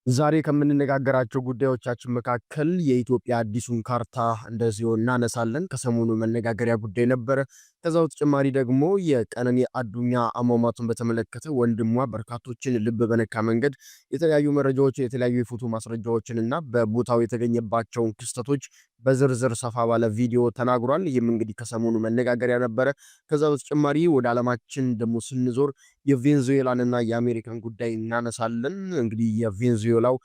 ዛሬ ከምንነጋገራቸው ጉዳዮቻችን መካከል የኢትዮጵያ አዲሱን ካርታ እንደዚሁ እናነሳለን። ከሰሞኑ መነጋገሪያ ጉዳይ ነበረ። ከዛ በተጨማሪ ደግሞ የቀነኒ አዱኛ አሟሟቱን በተመለከተ ወንድሟ በርካቶችን ልብ በነካ መንገድ የተለያዩ መረጃዎችን፣ የተለያዩ የፎቶ ማስረጃዎችን እና በቦታው የተገኘባቸውን ክስተቶች በዝርዝር ሰፋ ባለ ቪዲዮ ተናግሯል። ይህም እንግዲህ ከሰሞኑ መነጋገሪያ ነበረ። ከዛ በተጨማሪ ወደ ዓለማችን ደግሞ ስንዞር የቬንዙዌላንና የአሜሪካን ጉዳይ እናነሳለን። እንግዲህ የቬንዙዌላው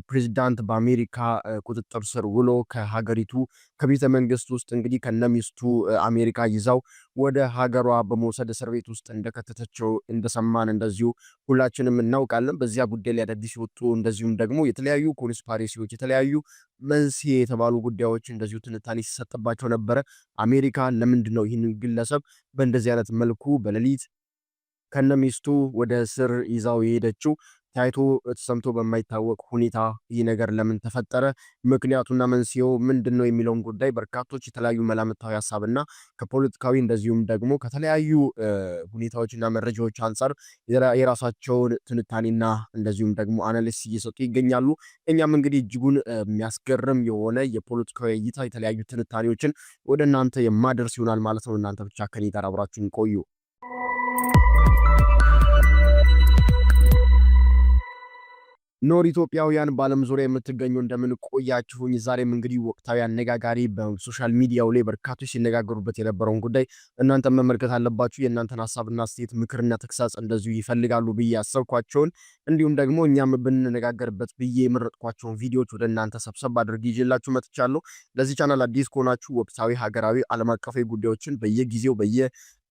ፕሬዝዳንት በአሜሪካ ቁጥጥር ስር ውሎ ከሀገሪቱ ከቤተ መንግስት ውስጥ እንግዲህ ከነሚስቱ አሜሪካ ይዛው ወደ ሀገሯ በመውሰድ እስር ቤት ውስጥ እንደከተተችው እንደሰማን እንደዚሁ ሁላችንም እናውቃለን። በዚያ ጉዳይ ላይ አዳዲስ የወጡ እንደዚሁም ደግሞ የተለያዩ ኮንስፓሬሲዎች የተለያዩ መንስኤ የተባሉ ጉዳዮች እንደዚሁ ትንታኔ ሲሰጥባቸው ነበረ። አሜሪካ ለምንድነው ይህንን ግለሰብ በእንደዚህ አይነት መልኩ በሌሊት ከነሚስቱ ወደ እስር ይዛው የሄደችው? ታይቶ ተሰምቶ በማይታወቅ ሁኔታ ይህ ነገር ለምን ተፈጠረ? ምክንያቱና መንስኤው ምንድነው የሚለውን ጉዳይ በርካቶች የተለያዩ መላምታዊ ሐሳብና ከፖለቲካዊ እንደዚሁም ደግሞ ከተለያዩ ሁኔታዎችና መረጃዎች አንፃር የራሳቸውን ትንታኔና እንደዚሁም ደግሞ አናሊሲስ እየሰጡ ይገኛሉ። እኛም እንግዲህ እጅጉን የሚያስገርም የሆነ የፖለቲካዊ እይታ የተለያዩ ትንታኔዎችን ወደ እናንተ የማደርስ ይሆናል ማለት ነው። እናንተ ብቻ ከኔ ጋር አብራችሁን ቆዩ። ኖር ኢትዮጵያውያን በዓለም ዙሪያ የምትገኙ እንደምን ቆያችሁኝ? ዛሬም እንግዲህ ወቅታዊ አነጋጋሪ በሶሻል ሚዲያው ላይ በርካቶች ሲነጋገሩበት የነበረውን ጉዳይ እናንተ መመልከት አለባችሁ። የእናንተን ሐሳብና አስተያየት፣ ምክርና ተግሳጽ እንደዚሁ ይፈልጋሉ ብዬ ያሰብኳቸውን እንዲሁም ደግሞ እኛም ብንነጋገርበት ብዬ የመረጥኳቸውን ቪዲዮዎች ወደ እናንተ ሰብሰብ አድርጌ ይዤላችሁ መጥቻለሁ። ለዚህ ቻናል አዲስ ከሆናችሁ ወቅታዊ፣ ሀገራዊ፣ ዓለም አቀፋዊ ጉዳዮችን በየጊዜው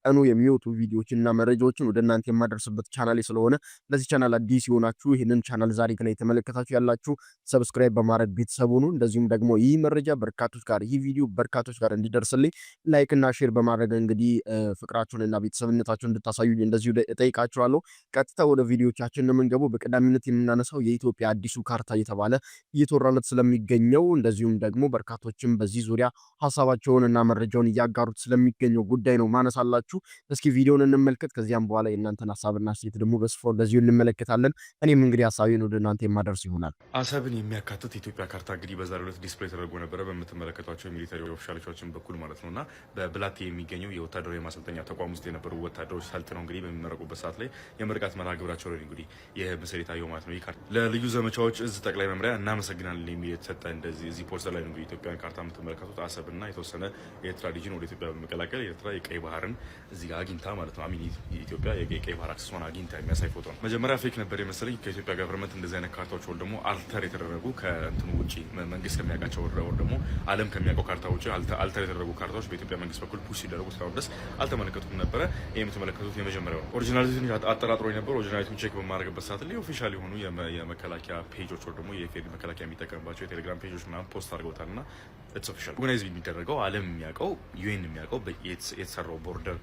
ቀኑ የሚወጡ ቪዲዮዎችንና መረጃዎችን ወደ እናንተ የማደርስበት ቻናሌ ስለሆነ ለዚህ ቻናል አዲስ የሆናችሁ ይህንን ቻናል ዛሬ ገና የተመለከታችሁ ያላችሁ ሰብስክራይብ በማድረግ ቤተሰብ ሁኑ። እንደዚሁም ደግሞ ይህ መረጃ በርካቶች ጋር ይህ ቪዲዮ በርካቶች ጋር እንዲደርስልኝ ላይክ እና ሼር በማድረግ እንግዲህ ፍቅራችሁንና ቤተሰብነታችሁን እንድታሳዩኝ እንደዚሁ እጠይቃችኋለሁ። ቀጥታ ወደ ቪዲዮቻችን የምንገባው በቀዳሚነት የምናነሳው የኢትዮጵያ አዲሱ ካርታ እየተባለ እየተወራለት ስለሚገኘው እንደዚሁም ደግሞ በርካቶችም በዚህ ዙሪያ ሐሳባቸውንና መረጃውን እያጋሩት ስለሚገኘው ጉዳይ ነው ማነሳላችሁ። እስኪ ቪዲዮውን እንመልከት። ከዚያም በኋላ የእናንተን ሐሳብና አስተያየት ደግሞ በስፋት እንደዚሁ እንመለከታለን። እኔም እንግዲህ ሐሳቤን ወደ እናንተ የማደርስ ይሆናል። አሰብን የሚያካትት የኢትዮጵያ ካርታ እንግዲህ በዛሬው ዕለት ዲስፕሌይ ተደርጎ ነበረ በምትመለከቷቸው የሚሊተሪ ኦፊሻሎቻችን በኩል ማለት ነውና በብላቴ የሚገኘው የወታደራዊ ማሰልጠኛ ተቋም ውስጥ የነበሩ ወታደሮች ሰልጥነው እንግዲህ በሚመረቁበት ሰዓት ላይ የምርቃት መርሃ ግብራቸው ላይ እንግዲህ ይህ ምስል የታየው ማለት ነው። ይህ ካርታ ለልዩ ዘመቻዎች እዝ ጠቅላይ መምሪያ እናመሰግናለን የሚል የተሰጠ እንደዚህ እዚህ ፖስተር ላይ ነው እንግዲህ ኢትዮጵያን ካርታ የምትመለከቱት። አሰብና የተወሰነ የኤርትራ ሪጅን ወደ ኢትዮጵያ በመቀላቀል የኤርትራ የቀይ ባህርን እዚህ ጋር አግኝታ ማለት ነው። አሚን ኢትዮጵያ የቀይ ባህር አክሰሷን አግኝታ የሚያሳይ ፎቶ ነው። መጀመሪያ ፌክ ነበር የመሰለኝ ከኢትዮጵያ ገቨርንመንት እንደዚህ አይነት ካርታዎች ወር ደግሞ አልተር የተደረጉ ከእንትኑ ውጪ መንግስት ከሚያውቃቸው ወር ደግሞ ዓለም ከሚያውቀው ካርታ ውጪ አልተር የተደረጉ ካርታዎች በኢትዮጵያ መንግስት በኩል ፑሽ ሲደረጉ እስካሁን ድረስ አልተመለከቱም ነበረ። ይህ የምትመለከቱት የመጀመሪያው ነው። ኦሪጂናሊቲውን አጠራጥሮ ነበር። ኦሪጂናሊቲውን ቼክ በማድረግበት ሰዓት ላይ ኦፊሻል የሆኑ የመከላከያ ፔጆች ወር ደግሞ የኢፌዴሪ መከላከያ የሚጠቀምባቸው የቴሌግራም ፔጆች ምናምን ፖስት አድርገውታል እና ኢትስ ኦፊሻል ኦርጋናይዝ የሚደረገው ዓለም የሚያውቀው ዩኤን የሚያውቀው የተሰራው ቦርደር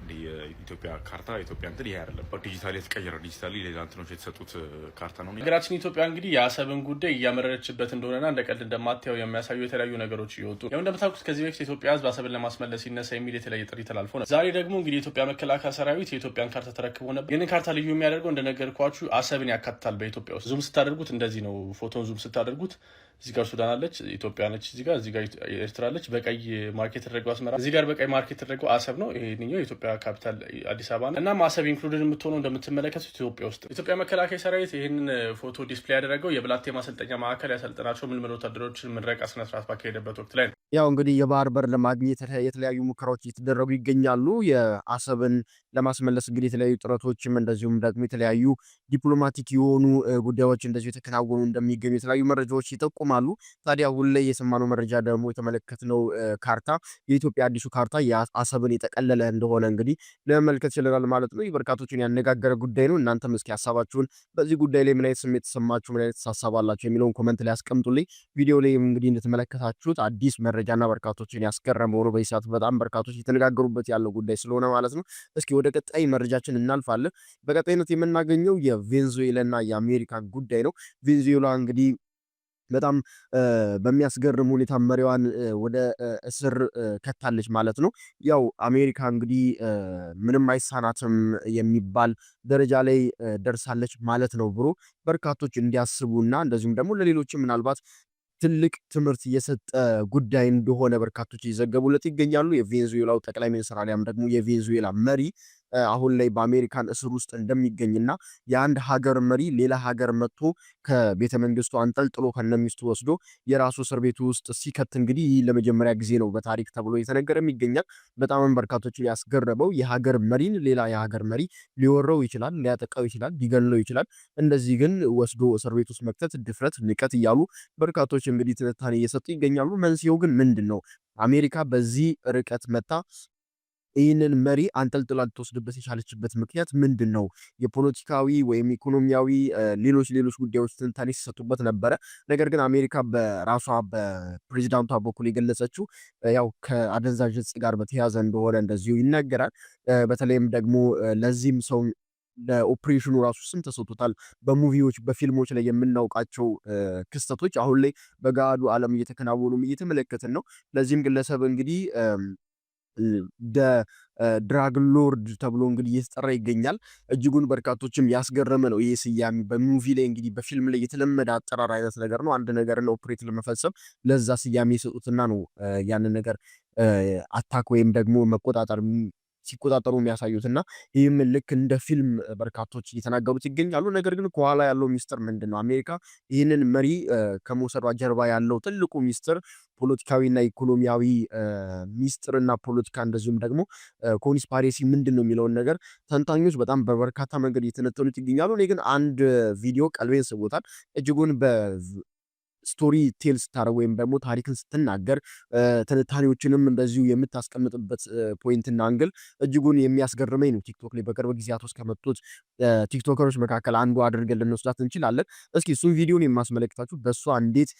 ኢትዮጵያ ካርታ ኢትዮጵያ እንትን ይሄ አይደለም። ዲጂታሊ የተቀየረ ዲጂታሊ ሌላ እንትኖች የተሰጡት ካርታ ነው። ሀገራችን ኢትዮጵያ እንግዲህ የአሰብን ጉዳይ እያመረረችበት እንደሆነና እንደ ቀልድ እንደማታየው የሚያሳዩ የተለያዩ ነገሮች እየወጡ ያው እንደምታውቁት ከዚህ በፊት የኢትዮጵያ ሕዝብ አሰብን ለማስመለስ ይነሳ የሚል የተለያየ ጥሪ ተላልፎ ነበር። ዛሬ ደግሞ እንግዲህ የኢትዮጵያ መከላከያ ሰራዊት የኢትዮጵያን ካርታ ተረክቦ ነበር። ይህንን ካርታ ልዩ የሚያደርገው እንደነገርኳችሁ አሰብን ያካትታል። በኢትዮጵያ ውስጥ ዙም ስታደርጉት እንደዚህ ነው። ፎቶን ዙም ስታደርጉት እዚህ ጋር ሱዳን አለች፣ ኢትዮጵያ ነች፣ እዚህ ጋር ኤርትራ አለች። በቀይ ማርክ የተደረገው አስመራ፣ እዚህ ጋር በቀይ ማርክ የተደረገው አሰብ ነው። ይሄንኛው የኢትዮጵያ ካፒታል አዲስ አበባ ነው። እና አሰብ ኢንክሉድድ የምትሆነው እንደምትመለከቱት ኢትዮጵያ ውስጥ ኢትዮጵያ መከላከያ ሰራዊት ይህንን ፎቶ ዲስፕሌይ ያደረገው የብላቴ ማሰልጠኛ ማዕከል ያሰልጠናቸው ምልምል ወታደሮችን ምረቃ ስነስርዓት ባካሄደበት ወቅት ላይ ነው። ያው እንግዲህ የባህር በር ለማግኘት የተለያዩ ሙከራዎች እየተደረጉ ይገኛሉ። የአሰብን ለማስመለስ እንግዲህ የተለያዩ ጥረቶችም እንደዚሁም ደግሞ የተለያዩ ዲፕሎማቲክ የሆኑ ጉዳዮች እንደዚሁ የተከናወኑ እንደሚገኙ የተለያዩ መረጃዎች ይጠቁማሉ። ታዲያ አሁን ላይ የሰማነው መረጃ ደግሞ የተመለከትነው ካርታ የኢትዮጵያ አዲሱ ካርታ የአሰብን የጠቀለለ እንደሆነ እንግዲህ ለመመልከት ችለናል ማለት ነው። በርካቶችን ያነጋገረ ጉዳይ ነው። እናንተም እስኪ ሀሳባችሁን በዚህ ጉዳይ ላይ ምን አይነት ስሜት ተሰማችሁ፣ ምን አይነት ሀሳብ አላችሁ የሚለውን ኮመንት ላይ አስቀምጡልኝ። ቪዲዮ ላይ እንግዲህ እንደተመለከታችሁት አዲስ መረጃና በርካቶችን ያስገረመ ሆኖ በይሳት በጣም በርካቶች የተነጋገሩበት ያለው ጉዳይ ስለሆነ ማለት ነው። እስኪ ወደ ቀጣይ መረጃችን እናልፋለን። በቀጣይነት የምናገኘው የቬንዙዌላና የአሜሪካን ጉዳይ ነው። ቬንዙዌላ እንግዲህ በጣም በሚያስገርም ሁኔታ መሪዋን ወደ እስር ከታለች ማለት ነው። ያው አሜሪካ እንግዲህ ምንም አይሳናትም የሚባል ደረጃ ላይ ደርሳለች ማለት ነው ብሎ በርካቶች እንዲያስቡና እንደዚሁም ደግሞ ለሌሎችም ምናልባት ትልቅ ትምህርት የሰጠ ጉዳይ እንደሆነ በርካቶች እየዘገቡለት ይገኛሉ። የቬንዙዌላው ጠቅላይ ሚኒስትር አሊያም ደግሞ የቬንዙዌላ መሪ አሁን ላይ በአሜሪካን እስር ውስጥ እንደሚገኝና የአንድ ሀገር መሪ ሌላ ሀገር መጥቶ ከቤተ መንግስቱ አንጠልጥሎ ከነሚስቱ ወስዶ የራሱ እስር ቤቱ ውስጥ ሲከት እንግዲህ ይህ ለመጀመሪያ ጊዜ ነው በታሪክ ተብሎ የተነገረም ይገኛል። በጣም በርካቶችን ያስገረመው የሀገር መሪን ሌላ የሀገር መሪ ሊወረው ይችላል፣ ሊያጠቃው ይችላል፣ ሊገለው ይችላል። እንደዚህ ግን ወስዶ እስር ቤት ውስጥ መክተት ድፍረት፣ ንቀት እያሉ በርካቶች እንግዲህ ትንታኔ እየሰጡ ይገኛሉ። መንስኤው ግን ምንድን ነው? አሜሪካ በዚህ ርቀት መታ ይህንን መሪ አንጠልጥላ ልትወስድበት የቻለችበት ምክንያት ምንድን ነው? የፖለቲካዊ ወይም ኢኮኖሚያዊ ሌሎች ጉዳዮች ትንታኔ ሲሰጡበት ነበረ። ነገር ግን አሜሪካ በራሷ በፕሬዚዳንቷ በኩል የገለጸችው ያው ከአደንዛዥ እጽ ጋር በተያያዘ እንደሆነ እንደዚሁ ይናገራል። በተለይም ደግሞ ለዚህም ሰው ለኦፕሬሽኑ ራሱ ስም ተሰጥቶታል። በሙቪዎች በፊልሞች ላይ የምናውቃቸው ክስተቶች አሁን ላይ በገሃዱ ዓለም እየተከናወኑም እየተመለከትን ነው። ለዚህም ግለሰብ እንግዲህ ድራግ ሎርድ ተብሎ እንግዲህ እየተጠራ ይገኛል። እጅጉን በርካቶችም ያስገረመ ነው ይህ ስያሜ። በሙቪ ላይ እንግዲህ በፊልም ላይ የተለመደ አጠራር አይነት ነገር ነው። አንድ ነገርን ኦፕሬት ለመፈጸም ለዛ ስያሜ የሰጡትና ነው ያንን ነገር አታክ ወይም ደግሞ መቆጣጠር ሲቆጣጠሩ የሚያሳዩትና ይህም ልክ እንደ ፊልም በርካቶች እየተናገሩት ይገኛሉ። ነገር ግን ከኋላ ያለው ሚስጥር ምንድን ነው? አሜሪካ ይህንን መሪ ከመውሰዷ ጀርባ ያለው ትልቁ ሚስጥር ፖለቲካዊና ኢኮኖሚያዊ ሚስጥርና ፖለቲካ እንደዚሁም ደግሞ ኮንስፓሬሲ ምንድን ነው የሚለውን ነገር ተንታኞች በጣም በበርካታ መንገድ እየተነተኑት ይገኛሉ። እኔ ግን አንድ ቪዲዮ ቀልቤን ስቦታል። እጅጉን ስቶሪ ቴል ስታደርግ ወይም ደግሞ ታሪክን ስትናገር ትንታኔዎችንም እንደዚሁ የምታስቀምጥበት ፖይንትና አንግል እጅጉን የሚያስገርመኝ ነው። ቲክቶክ ላይ በቅርብ ጊዜያት ውስጥ ከመጡት ቲክቶከሮች መካከል አንዱ አድርገን ልንወስዳት እንችላለን። እስኪ እሱን ቪዲዮን የማስመለክታችሁ በእሷ እንዴት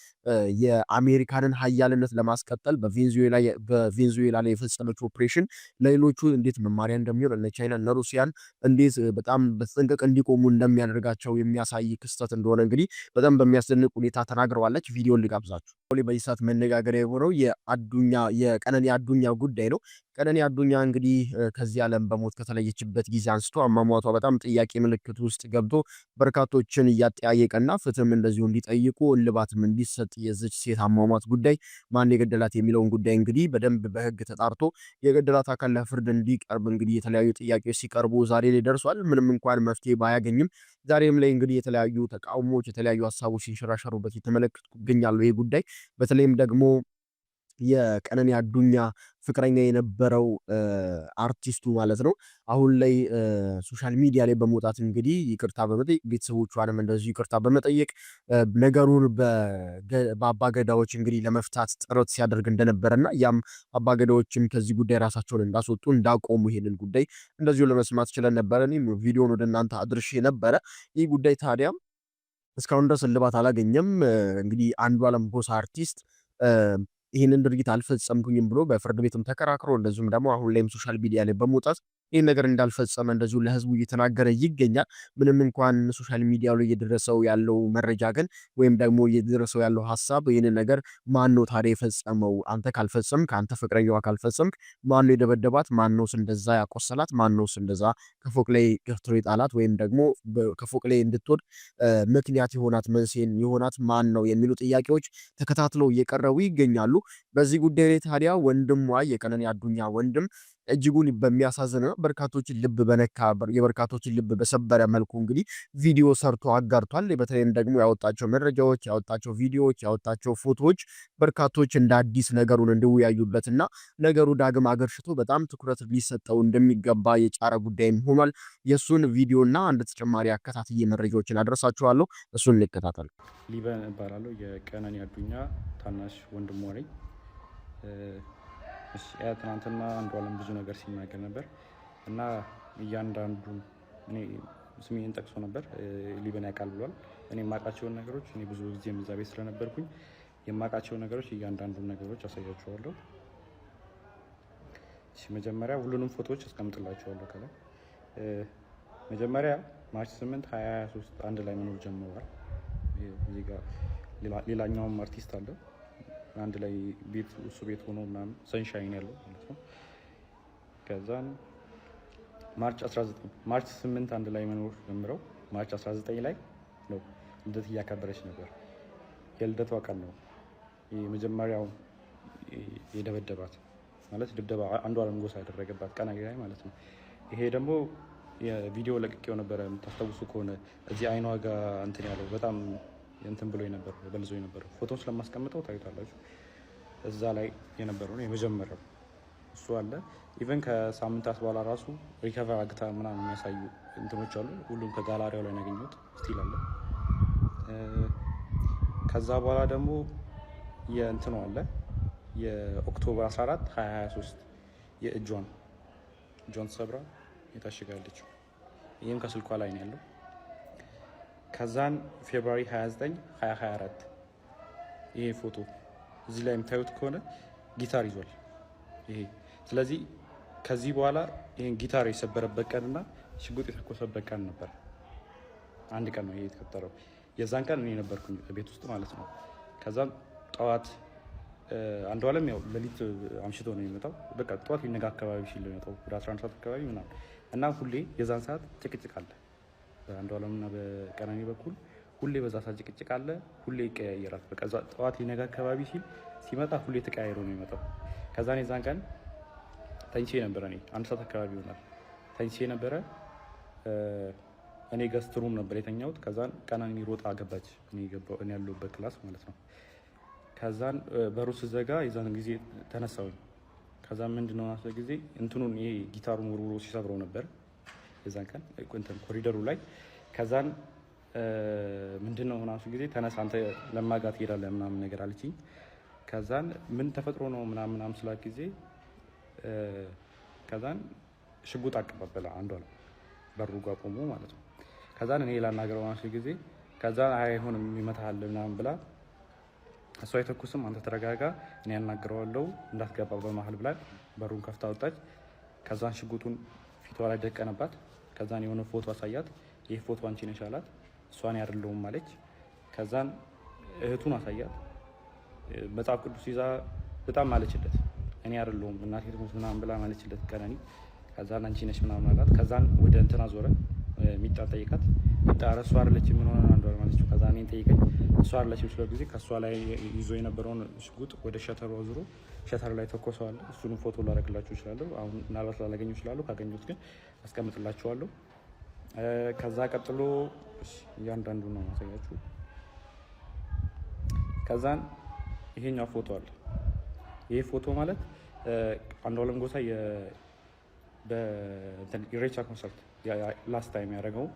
የአሜሪካንን ሀያልነት ለማስቀጠል በቬንዙዌላ ላይ የፈጸመችው ኦፕሬሽን ለሌሎቹ እንዴት መማሪያ እንደሚሆን እነ ቻይና እነ ሩሲያን እንዴት በጣም በተጠንቀቅ እንዲቆሙ እንደሚያደርጋቸው የሚያሳይ ክስተት እንደሆነ እንግዲህ በጣም በሚያስደንቅ ሁኔታ ተናግረዋል። ቪዲዮን ልጋብዛችሁ። በዚህ ሰዓት መነጋገሪያ የሆነው የቀነኒ አዱኛ ጉዳይ ነው። ቀነኒ አዱኛ እንግዲህ ከዚህ ዓለም በሞት ከተለየችበት ጊዜ አንስቶ አሟሟቷ በጣም ጥያቄ ምልክት ውስጥ ገብቶ በርካቶችን እያጠያየቀና ፍትህም እንደዚሁ እንዲጠይቁ እልባትም እንዲሰጥ የዚች ሴት አሟሟት ጉዳይ ማን የገደላት የሚለውን ጉዳይ እንግዲህ በደንብ በህግ ተጣርቶ የገደላት አካል ለፍርድ እንዲቀርብ እንግዲህ የተለያዩ ጥያቄዎች ሲቀርቡ ዛሬ ላይ ደርሷል። ምንም እንኳን መፍትሄ ባያገኝም ዛሬም ላይ እንግዲህ የተለያዩ ተቃውሞች፣ የተለያዩ ሀሳቦች ሲንሸራሸሩበት የተመለከትኩ ይገኛሉ። ይሄ ጉዳይ በተለይም ደግሞ የቀነኒ አዱኛ ፍቅረኛ የነበረው አርቲስቱ ማለት ነው አሁን ላይ ሶሻል ሚዲያ ላይ በመውጣት እንግዲህ ይቅርታ በመጠየቅ ቤተሰቦቿንም እንደዚሁ ይቅርታ በመጠየቅ ነገሩን በአባገዳዎች እንግዲህ ለመፍታት ጥረት ሲያደርግ እንደነበረና ያም አባገዳዎችም ከዚህ ጉዳይ ራሳቸውን እንዳስወጡ እንዳቆሙ ይሄንን ጉዳይ እንደዚሁ ለመስማት ችለን ነበረ። እኔም ቪዲዮን ወደ እናንተ አድርሼ ነበረ። ይህ ጉዳይ ታዲያ እስካሁን ድረስ እልባት አላገኘም። እንግዲህ አንዱዓለም ጎሳ አርቲስት ይህንን ድርጊት አልፈጸምኩኝም ብሎ በፍርድ ቤትም ተከራክሮ እንደዚሁም ደግሞ አሁን ላይም ሶሻል ሚዲያ ላይ በመውጣት ይህን ነገር እንዳልፈጸመ እንደዚሁ ለህዝቡ እየተናገረ ይገኛል። ምንም እንኳን ሶሻል ሚዲያው ላይ እየደረሰው ያለው መረጃ ግን ወይም ደግሞ እየደረሰው ያለው ሀሳብ ይህንን ነገር ማን ነው ታዲያ የፈጸመው? አንተ ካልፈጸምክ፣ አንተ ፍቅረኛዋ ካልፈጸምክ ማን ነው የደበደባት? ማን ነው እንደዛ ያቆሰላት? ማን ነው እንደዛ ከፎቅ ላይ ገፍትሮ የጣላት ወይም ደግሞ ከፎቅ ላይ እንድትወድቅ ምክንያት የሆናት መንስኤን የሆናት ማን ነው የሚሉ ጥያቄዎች ተከታትለው እየቀረቡ ይገኛሉ። በዚህ ጉዳይ ላይ ታዲያ ወንድሟ የቀነኒ አዱኛ ወንድም እጅጉን በሚያሳዝን በርካቶችን ልብ በነካ የበርካቶችን ልብ በሰበረ መልኩ እንግዲህ ቪዲዮ ሰርቶ አጋርቷል። በተለይም ደግሞ ያወጣቸው መረጃዎች፣ ያወጣቸው ቪዲዮዎች፣ ያወጣቸው ፎቶዎች በርካቶች እንደ አዲስ ነገሩን እንዲወያዩበትና ነገሩ ዳግም አገርሽቶ በጣም ትኩረት ሊሰጠው እንደሚገባ የጫረ ጉዳይም ሆኗል። የሱን ቪዲዮና አንድ ተጨማሪ አከታትዬ መረጃዎችን አደረሳችኋለሁ። እሱን ልከታተል። ሊበን እባላለሁ። የቀነኒ አዱኛ ታናሽ ወንድሟ ነኝ። ትናንትና አንዱዓለም ብዙ ነገር ሲናገር ነበር እና እያንዳንዱ እኔ ስሜን ጠቅሶ ነበር። ሊበን ያውቃል ብሏል። እኔ የማውቃቸውን ነገሮች እኔ ብዙ ጊዜ እዛ ቤት ስለነበርኩኝ የማውቃቸውን ነገሮች እያንዳንዱን ነገሮች አሳያቸዋለሁ። መጀመሪያ ሁሉንም ፎቶዎች አስቀምጥላቸዋለሁ ከላይ። መጀመሪያ ማርች 8 2023 አንድ ላይ መኖር ጀምረዋል። እዚህ ጋር ሌላኛውም አርቲስት አለ አንድ ላይ ቤት እሱ ቤት ሆኖ ምናምን ሰንሻይን ያለው ማለት ነው። ከዛን ማርች 8 አንድ ላይ መኖር ጀምረው ማርች 19 ላይ ነው ልደት እያከበረች ነበር። የልደቷ ቀን ነው የመጀመሪያው የደበደባት ማለት ድብደባ አንዷለም ጎሳ ያደረገባት ቀን ላይ ማለት ነው። ይሄ ደግሞ የቪዲዮ ለቅቄው ነበረ የምታስታውሱ ከሆነ እዚህ አይኗ ጋር እንትን ያለው በጣም እንትን ብሎ የነበረው በልዞ የነበረው ፎቶን ስለማስቀምጠው ታዩታላችሁ። እዛ ላይ የነበረው ነው የመጀመሪያው እሱ አለ። ኢቨን ከሳምንታት በኋላ ራሱ ሪከቨር አግታ ምናምን የሚያሳዩ እንትኖች አሉ። ሁሉም ከጋላሪያው ላይ ያገኘሁት ስቲል አለ። ከዛ በኋላ ደግሞ የእንትኑ አለ የኦክቶበር 14 2023 የእጇን ተሰብራ የታሽጋለች። ይህም ከስልኳ ላይ ነው ያለው። ከዛን ፌብሩዋሪ 29 2024 ይሄ ፎቶ እዚህ ላይ የምታዩት ከሆነ ጊታር ይዟል ይሄ። ስለዚህ ከዚህ በኋላ ይሄን ጊታር የሰበረበት ቀንና ሽጉጥ የተኮሰበት ቀን ነበር። አንድ ቀን ነው ይሄ የተፈጠረው። የዛን ቀን እኔ ነበርኩኝ ቤት ውስጥ ማለት ነው። ከዛም ጠዋት አንዷለም ያው ሌሊት አምሽቶ ነው የሚመጣው። በቃ ጠዋት ሊነጋ አካባቢ ሲል ነው የሚመጣው ወደ 11 ሰዓት አካባቢ ምናምን እና ሁሌ የዛን ሰዓት ጭቅጭቅ አለ በአንዷለምና በቀነኒ በኩል ሁሌ በዛ ሰዓት ጭቅጭቅ አለ። ሁሌ ይቀያየራል። በቃ ጠዋት ሊነጋ አካባቢ ሲመጣ ሁሌ ተቀያይሮ ነው የሚመጣው። ከዛን የዛን ቀን ተኝቼ ነበረ። እኔ 1 ሰዓት አካባቢ ይሆናል ተኝቼ ነበረ። እኔ ገስት ሩም ነበር የተኛሁት። ከዛን ቀነኒ ሮጣ ገባች እኔ ያለሁበት ክላስ ማለት ነው። ከዛን በሩ ስዘጋ የዛን ጊዜ ተነሳሁኝ። ከዛን ምንድነው ናስለ ጊዜ እንትኑን ይሄ ጊታሩን ውርውሮ ሲሰብረው ነበር የዛን ቀን እንትን ኮሪደሩ ላይ። ከዛን ምንድነው ናስለ ጊዜ ተነሳ አንተ ለማጋት ትሄዳለህ ምናምን ነገር አለችኝ። ከዛን ምን ተፈጥሮ ነው ምናምን ስላት ጊዜ ከዛን ሽጉጥ አቀባበለ አንዷለም በሩ ጋር ቆሞ ማለት ነው። ከዛን እኔ ላናገረው ናስለ ጊዜ ከዛን አይሆንም ይመታሃል ምናምን ብላ እሷ አይተኩስም አንተ ተረጋጋ እኔ ያናግረዋለሁ እንዳትገባ በመሀል ብላ በሩን ከፍታ ወጣች። ከዛን ሽጉጡን ፊቷ ላይ ደቀነባት። ከዛን የሆነ ፎቶ አሳያት። ይህ ፎቶ አንቺ ነሽ አላት። እሷን አይደለሁም አለች። ከዛን እህቱን አሳያት። መጽሐፍ ቅዱስ ይዛ በጣም ማለችለት። እኔ አይደለሁም እናቴ ትሙት ምናምን ብላ ማለችለት ቀነኒ። ከዛን አንቺ ነሽ ምናምን አላት። ከዛን ወደ እንትና ዞረ ሚጣ ጠይቃት። ሚጣ እሷ አይደለችም ምን ሆነ አንዷ ማለችው። ከዛ እኔን ጠይቀኝ እሷ አይደለችም ስለ ጊዜ ከሷ ላይ ይዞ የነበረውን ሽጉጥ ወደ ሸተሩ አዙሮ ሸተሩ ላይ ተኮሰዋል። እሱንም ፎቶ ላደርግላችሁ እችላለሁ። አሁን ምናልባት ላገኘው እችላለሁ። ካገኘሁት ግን አስቀምጥላችኋለሁ። ከዛ ቀጥሎ እያንዳንዱ ነው ማሳያችሁ። ከዛን ይሄኛው ፎቶ አለ። ይሄ ፎቶ ማለት አንዷለም ጎሳ በኢሬቻ ኮንሰርት ላስት ታይም ያደረገው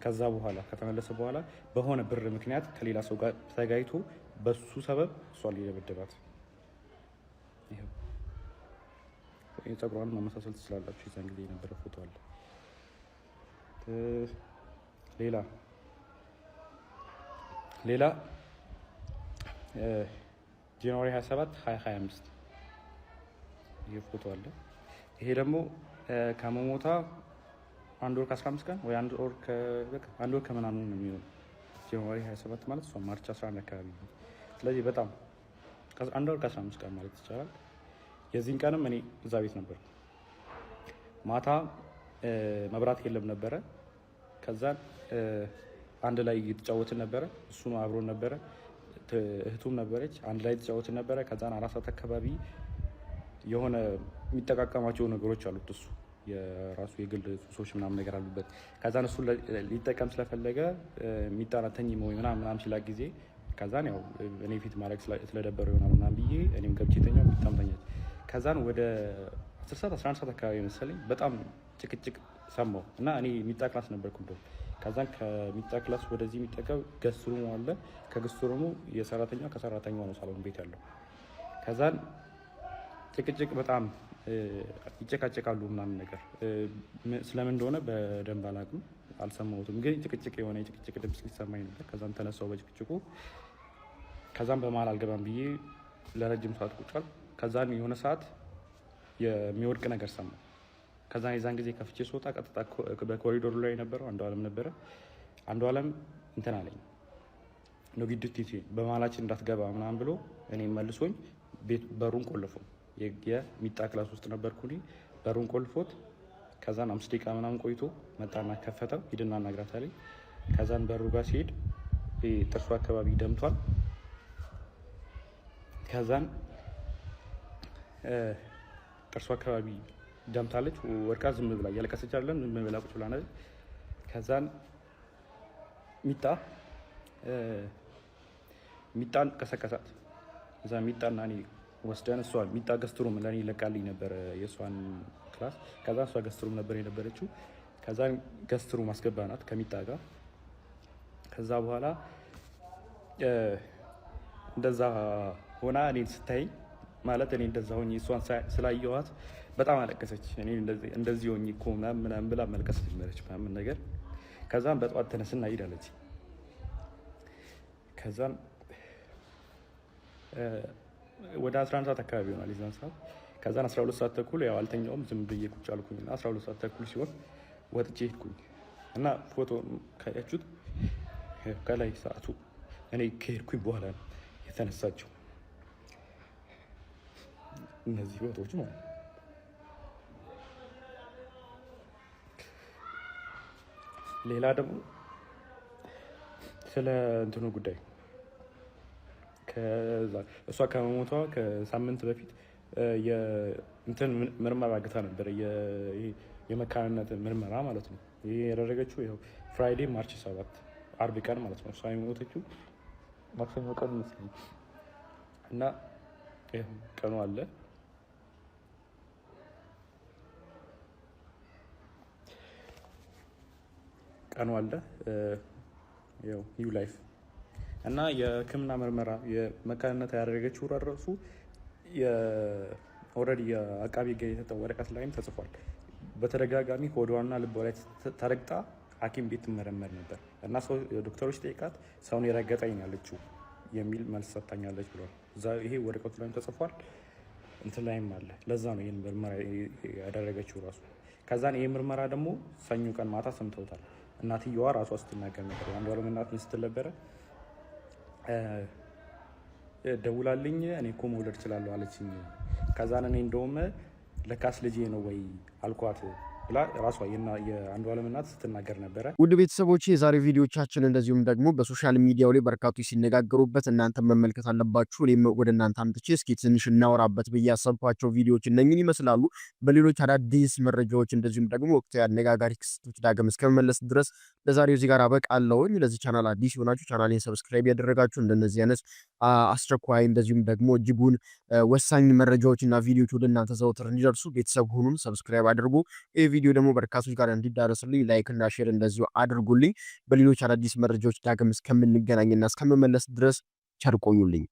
ከዛ በኋላ ከተመለሰ በኋላ በሆነ ብር ምክንያት ከሌላ ሰው ጋር ተጋይቶ በሱ ሰበብ እሷ ሊደበደባት። ይሄው የፀጉሯን ማመሳሰል ትችላላችሁ። የዛን ጊዜ የነበረ ፎቶ አለ። ሌላ ጃንዋሪ 27 2025 ይሄ ፎቶ አለ። ይሄ ደግሞ ከመሞታ 1 ወር ከ15 ቀን ወይ 1 ወር ከምናምን ነው የሚሆነው። ጃንዋሪ 27 ማለት እሷ ማርች 11 አካባቢ ነው። ስለዚህ በጣም 1 ወር ከ15 ቀን ማለት ይቻላል። የዚህን ቀንም እኔ እዛ ቤት ነበር። ማታ መብራት የለም ነበረ። ከዛን አንድ ላይ እየተጫወትን ነበረ። እሱ ነው አብሮን ነበረ። እህቱም ነበረች። አንድ ላይ የተጫወትን ነበረ። ከዛን 4 ሰዓት አካባቢ የሆነ የሚጠቃቀማቸው ነገሮች አሉት እሱ የራሱ የግል ሱሶች ምናምን ነገር አሉበት። ከዛን እሱ ሊጠቀም ስለፈለገ የሚጣራተኝ ምናምን ሲላ ጊዜ ከዛን ያው እኔ ፊት ማድረግ ስለደበረው ይሆናል ምናምን ብዬ እኔም ገብቼ ተኛው። የሚታምተኛት ከዛን ወደ 10 ሰዓት 11 ሰዓት አካባቢ መሰለኝ በጣም ጭቅጭቅ ሰማሁ እና እኔ ሚጣ ክላስ ነበርኩ እንደው። ከዛን ከሚጣ ክላስ ወደዚህ የሚጠቀው ገስት ሩሙ አለ። ከገስት ሩሙ የሰራተኛው ከሰራተኛው ነው ሳሎን ቤት ያለው። ከዛን ጭቅጭቅ በጣም ይጨቃጨቃሉ ምናምን ነገር ስለምን እንደሆነ በደንብ አላውቅም፣ አልሰማሁትም። ግን ጭቅጭቅ የሆነ የጭቅጭቅ ድምፅ ሊሰማኝ ነበር። ከዛም ተነሳው በጭቅጭቁ። ከዛም በመሀል አልገባም ብዬ ለረጅም ሰዓት ቁጭ አልኩ። ከዛም የሆነ ሰዓት የሚወድቅ ነገር ሰማሁ። ከዛን የዛን ጊዜ ከፍቼ ስወጣ ቀጥታ በኮሪዶሩ ላይ የነበረው አንዷለም ነበረ። አንዷለም እንትን አለኝ ነው ግድት በመሀላችን እንዳትገባ ምናምን ብሎ እኔ መልሶኝ ቤት በሩን ቆልፎ የሚጣ ክላስ ውስጥ ነበርኩ በሩን ቆልፎት ከዛን 5 ደቂቃ ምናምን ቆይቶ መጣና ከፈተው ሂድና አናግራት አለኝ። ከዛን በሩ ጋር ሲሄድ ጥርሱ አካባቢ ደምቷል። ከዛን ጥርሱ አካባቢ ደምታለች። ወርቃ ዝም ብላ እያለቀሰች አይደለም ዝም ብላ ቁጭ ብላ ነው። ከዛን ሚጣን ቀሰቀሳት። እዛ ሚጣና እኔ ወስደን እሷ ሚጣ ገስትሩም ለኔ ይለቃልኝ ነበር የእሷን ክላስ። ከዛ እሷ ገስትሩም ነበር የነበረችው። ከዛ ገስትሩም አስገባናት ከሚጣ ጋር። ከዛ በኋላ እንደዛ ሆና እኔን ስታይኝ ማለት እኔ እንደዛ ሆኜ እሷን ስላየኋት በጣም አለቀሰች። እኔ እንደዚህ ሆኜ እኮ ምናምን ብላ መልቀስ ጀመረች ምናምን ነገር። ከዛም በጠዋት ተነስና ሄዳለች። ከዛም ወደ 11 ሰዓት አካባቢ ይሆናል የዛን ሰዓት። ከዛን 12 ሰዓት ተኩል ያው አልተኛውም ዝም ብዬ ቁጭ አልኩኝና 12 ሰዓት ተኩል ሲሆን ወጥቼ ሄድኩኝ እና ፎቶ ካያችሁት ከላይ ሰዓቱ እኔ ከሄድኩኝ በኋላ ነው የተነሳችው እነዚህ ፎቶዎች ማለት ነው። ሌላ ደግሞ ስለ እንትኑ ጉዳይ እሷ ከመሞቷ ከሳምንት በፊት የእንትን ምርመራ አግታ ነበር፣ የመካንነት ምርመራ ማለት ነው። ይሄ ያደረገችው ይኸው ፍራይዴ ማርች 7 አርብ ቀን ማለት ነው። እሷ የሞተችው ማክሰኞ ቀን መስለኝ እና ቀኑ አለ ያው ኒው ላይፍ እና የሕክምና ምርመራ የመካንነት ያደረገችው ራሱ ኦልሬዲ የአቃቢ ሕግ የተሰጠው ወረቀት ላይም ተጽፏል። በተደጋጋሚ ሆዷና ልቧ ላይ ተረግጣ ሐኪም ቤት ትመረመር ነበር እና ዶክተሮች ጠይቃት ሰውን የረገጠኝ ያለችው የሚል መልስ ሰጥታኛለች ብሏል። ይሄ ወረቀቱ ላይም ተጽፏል እንትን ላይም አለ። ለዛ ነው ይህን ምርመራ ያደረገችው ራሱ። ከዛን ይህ ምርመራ ደግሞ ሰኞ ቀን ማታ ሰምተውታል። እናትየዋ ራሷ ስትናገር ነበር። የአንዷለም እናት ምን ስትል ነበረ? ደውላልኝ እኔ እኮ መውለድ እችላለሁ አለችኝ። ከዛን እኔ እንደውም ለካስ ልጄ ነው ወይ አልኳት ብላ ራሷ የአንዷለም እናት ስትናገር ነበረ። ውድ ቤተሰቦች የዛሬ ቪዲዮቻችን እንደዚሁም ደግሞ በሶሻል ሚዲያው ላይ በርካቶች ሲነጋገሩበት እናንተ መመልከት አለባችሁ። እኔም ወደ እናንተ አምጥቼ እስኪ ትንሽ እናወራበት ብዬ ያሰብኳቸው ቪዲዮዎች እነኝን ይመስላሉ። በሌሎች አዳዲስ መረጃዎች እንደዚሁም ደግሞ ወቅታዊ አነጋጋሪ ክስተቶች ዳግም እስከመመለስ ድረስ ለዛሬው እዚህ ጋር አበቃለሁኝ። ለዚህ ቻናል አዲስ የሆናችሁ ቻናሌን ሰብስክራይብ ያደረጋችሁ እንደነዚህ አይነት አስቸኳይ እንደዚሁም ደግሞ እጅጉን ወሳኝ መረጃዎችና ቪዲዮዎች ወደ እናንተ ዘውትር እንዲደርሱ ቤተሰብ ሁኑን፣ ሰብስክራይብ አድርጉ። ቪዲዮ ደግሞ በርካቶች ጋር እንዲዳረስልኝ ላይክ እና ሼር እንደዚሁ አድርጉልኝ። በሌሎች አዳዲስ መረጃዎች ዳግም እስከምንገናኝና እስከምመለስ ድረስ ቸር ቆዩልኝ።